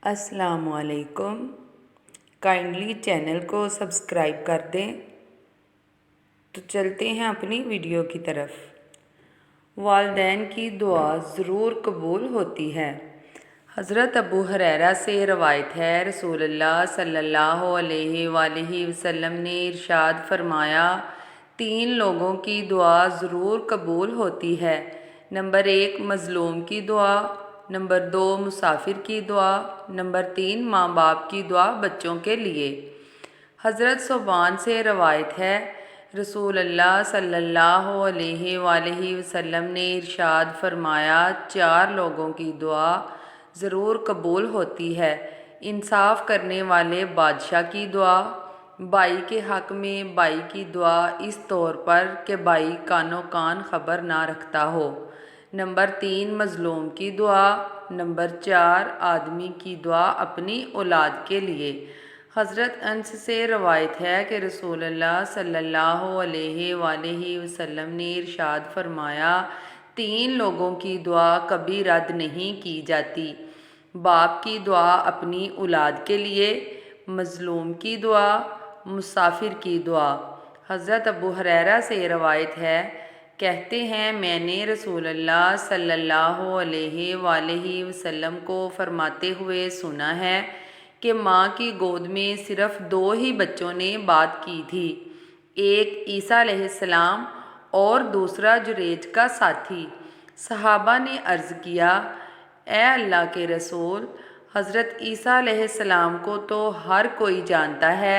السلام علیکم۔ Kindly channel کو سبسکرائب کر دیں۔ تو چلتے ہیں اپنی ویڈیو کی طرف۔ والدین کی دعا ضرور قبول ہوتی ہے۔ حضرت ابو ہریرہ سے روایت ہے، رسول اللہ صلی اللہ علیہ وآلہ وسلم نے ارشاد فرمایا، 3 لوگوں کی دعا ضرور قبول ہوتی ہے۔ نمبر 1 مظلوم کی دعا، نمبر 2 مسافر کی دعا، نمبر 3 ماں باپ کی دعا بچوں کے لیے۔ حضرت ثوبان سے روایت ہے، رسول اللہ صلی اللہ علیہ وآلہ وسلم نے ارشاد فرمایا، 4 لوگوں کی دعا ضرور قبول ہوتی ہے۔ انصاف کرنے والے بادشاہ کی دعا، بھائی کے حق میں بھائی کی دعا اس طور پر کہ بھائی کانوں کان خبر نہ رکھتا ہو۔ نمبر 3 مظلوم کی دعا، نمبر 4 آدمی کی دعا اپنی اولاد کے لیے۔ حضرت انس سے روایت ہے کہ رسول اللہ صلی اللہ علیہ وآلہ وسلم نے ارشاد فرمایا، 3 لوگوں کی دعا کبھی رد نہیں کی جاتی، باپ کی دعا اپنی اولاد کے لیے، مظلوم کی دعا، مسافر کی دعا۔ حضرت ابو ہریرہ سے روایت ہے، کہتے ہیں میں نے رسول اللہ صلی اللہ علیہ وآلہ وسلم کو فرماتے ہوئے سنا ہے کہ ماں کی گود میں صرف 2 ہی بچوں نے بات کی تھی، ایک عیسیٰ علیہ السلام اور دوسرا جریج کا ساتھی۔ صحابہ نے عرض کیا، اے اللہ کے رسول، حضرت عیسیٰ علیہ السلام کو تو ہر کوئی جانتا ہے،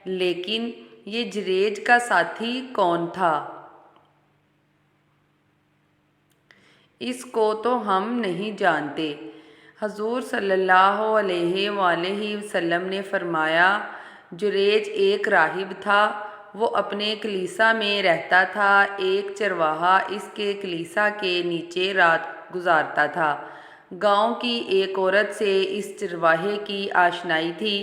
لیکن یہ جریج کا ساتھی کون تھا؟ اس کو تو ہم نہیں جانتے۔ حضور صلی اللہ علیہ وآلہ وسلم نے فرمایا، جریج ایک راہب تھا، وہ اپنے کلیسا میں رہتا تھا، ایک چرواہا اس کے کلیسا کے نیچے رات گزارتا تھا۔ گاؤں کی ایک عورت سے اس چرواہے کی آشنائی تھی،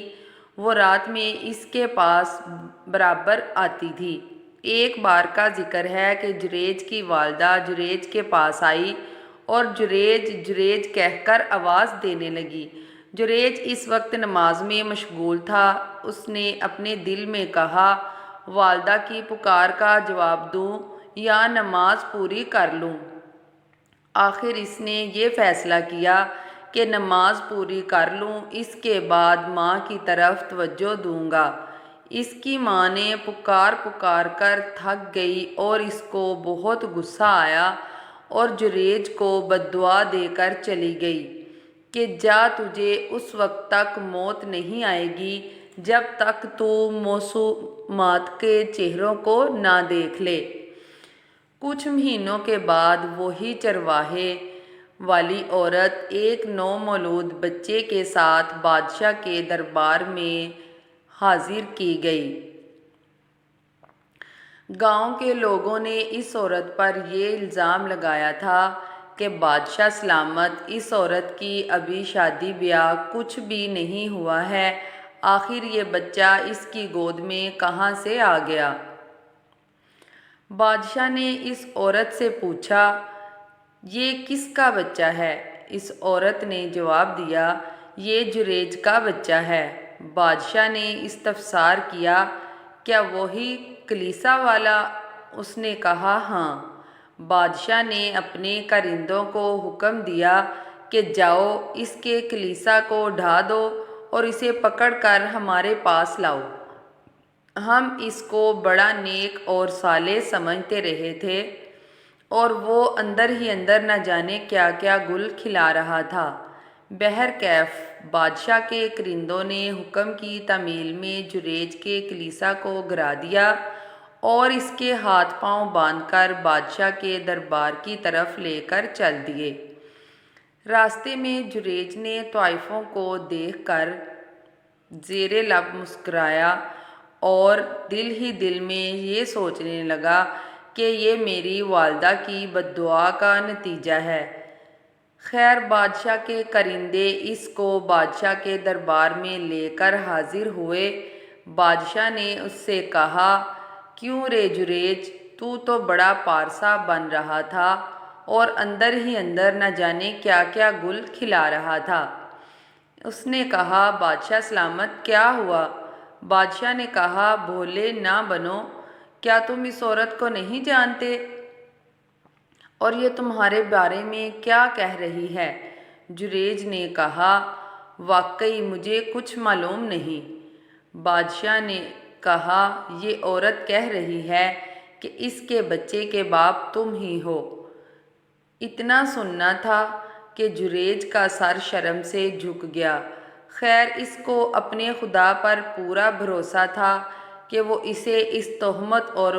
وہ رات میں اس کے پاس برابر آتی تھی۔ ایک بار کا ذکر ہے کہ جریج کی والدہ جریج کے پاس آئی اور جریج جریج کہہ کر آواز دینے لگی۔ جریج اس وقت نماز میں مشغول تھا۔ اس نے اپنے دل میں کہا، والدہ کی پکار کا جواب دوں یا نماز پوری کر لوں؟ آخر اس نے یہ فیصلہ کیا کہ نماز پوری کر لوں، اس کے بعد ماں کی طرف توجہ دوں گا۔ اس کی ماں نے پکار پکار کر تھک گئی اور اس کو بہت غصہ آیا اور جریج کو بددعا دے کر چلی گئی کہ جا، تجھے اس وقت تک موت نہیں آئے گی جب تک تو معصومات کے چہروں کو نہ دیکھ لے۔ کچھ مہینوں کے بعد وہی چرواہے والی عورت ایک نومولود بچے کے ساتھ بادشاہ کے دربار میں حاضر کی گئی۔ گاؤں کے لوگوں نے اس عورت پر یہ الزام لگایا تھا کہ بادشاہ سلامت، اس عورت کی ابھی شادی بیاہ کچھ بھی نہیں ہوا ہے، آخر یہ بچہ اس کی گود میں کہاں سے آ گیا؟ بادشاہ نے اس عورت سے پوچھا، یہ کس کا بچہ ہے؟ اس عورت نے جواب دیا، یہ جریج کا بچہ ہے۔ بادشاہ نے استفسار کیا، کیا وہی کلیسا والا؟ اس نے کہا، ہاں۔ بادشاہ نے اپنے کارندوں کو حکم دیا کہ جاؤ، اس کے کلیسا کو ڈھا دو اور اسے پکڑ کر ہمارے پاس لاؤ۔ ہم اس کو بڑا نیک اور صالح سمجھتے رہے تھے اور وہ اندر ہی اندر نہ جانے کیا کیا گل کھلا رہا تھا۔ بہرکیف بادشاہ کے کارندوں نے حکم کی تعمیل میں جریج کے کلیسا کو گرا دیا اور اس کے ہاتھ پاؤں باندھ کر بادشاہ کے دربار کی طرف لے کر چل دیے۔ راستے میں جریج نے طوائفوں کو دیکھ کر زیر لب مسکرایا اور دل ہی دل میں یہ سوچنے لگا کہ یہ میری والدہ کی بددعا کا نتیجہ ہے۔ خیر بادشاہ کے کارندے اس کو بادشاہ کے دربار میں لے کر حاضر ہوئے۔ بادشاہ نے اس سے کہا، کیوں رے جریج، تو بڑا پارسا بن رہا تھا اور اندر ہی اندر نہ جانے کیا کیا گل کھلا رہا تھا۔ اس نے کہا بادشاہ سلامت، کیا ہوا؟ بادشاہ نے کہا بھولے نہ بنو، کیا تم اس عورت کو نہیں جانتے؟ اور یہ تمہارے بارے میں کیا کہہ رہی ہے؟ جریج نے کہا واقعی مجھے کچھ معلوم نہیں۔ بادشاہ نے کہا یہ عورت کہہ رہی ہے کہ اس کے بچے کے باپ تم ہی ہو۔ اتنا سننا تھا کہ جریج کا سر شرم سے جھک گیا۔ خیر اس کو اپنے خدا پر پورا بھروسہ تھا کہ وہ اسے اس تہمت اور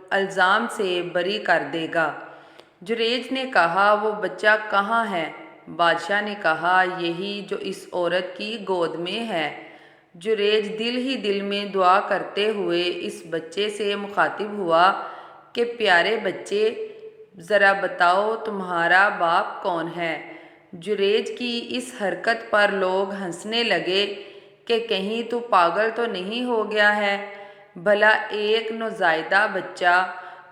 الزام سے بری کر دے گا۔ جریج نے کہا وہ بچہ کہاں ہے؟ بادشاہ نے کہا یہی جو اس عورت کی گود میں ہے۔ جریج دل ہی دل میں دعا کرتے ہوئے اس بچے سے مخاطب ہوا کہ پیارے بچے، ذرا بتاؤ تمہارا باپ کون ہے؟ جریج کی اس حرکت پر لوگ ہنسنے لگے کہ کہیں تو پاگل تو نہیں ہو گیا ہے؟ بھلا ایک نوزائیدہ بچہ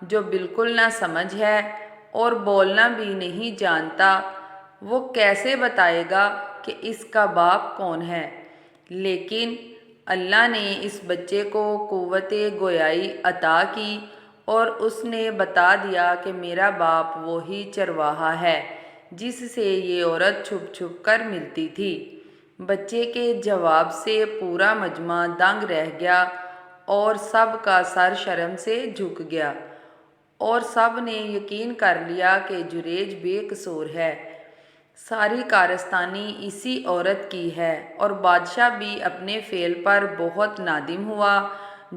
جو بالکل نہ سمجھ ہے اور بولنا بھی نہیں جانتا، وہ کیسے بتائے گا کہ اس کا باپ کون ہے؟ لیکن اللہ نے اس بچے کو قوت گویائی عطا کی اور اس نے بتا دیا کہ میرا باپ وہی چرواہا ہے جس سے یہ عورت چھپ چھپ کر ملتی تھی۔ بچے کے جواب سے پورا مجمع دنگ رہ گیا اور سب کا سر شرم سے جھک گیا، اور سب نے یقین کر لیا کہ جریج بے قصور ہے۔ ساری کارستانی اسی عورت کی ہے، اور بادشاہ بھی اپنے فعل پر بہت نادم ہوا۔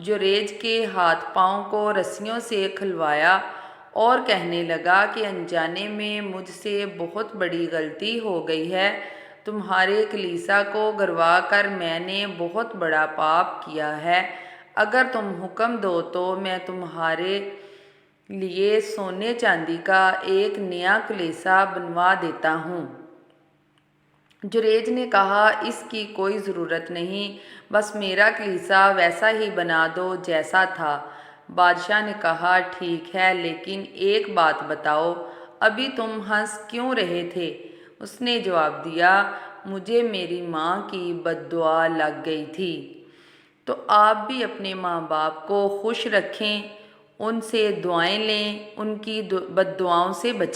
جریج کے ہاتھ پاؤں کو رسیوں سے کھلوایا اور کہنے لگا کہ انجانے میں مجھ سے بہت بڑی غلطی ہو گئی ہے۔ تمہارے کلیسا کو گروا کر میں نے بہت بڑا پاپ کیا ہے۔ اگر تم حکم دو تو میں تمہارے لیے سونے چاندی کا ایک نیا کلیسا بنوا دیتا ہوں۔ جریج نے کہا اس کی کوئی ضرورت نہیں، بس میرا کلیسا ویسا ہی بنا دو جیسا تھا۔ بادشاہ نے کہا ٹھیک ہے، لیکن ایک بات بتاؤ، ابھی تم ہنس کیوں رہے تھے؟ اس نے جواب دیا مجھے میری ماں کی بد دعا لگ گئی تھی۔ تو آپ بھی اپنے ماں باپ کو خوش رکھیں، ان سے دعائیں لیں، ان کی بد دعاؤں سے بچیں۔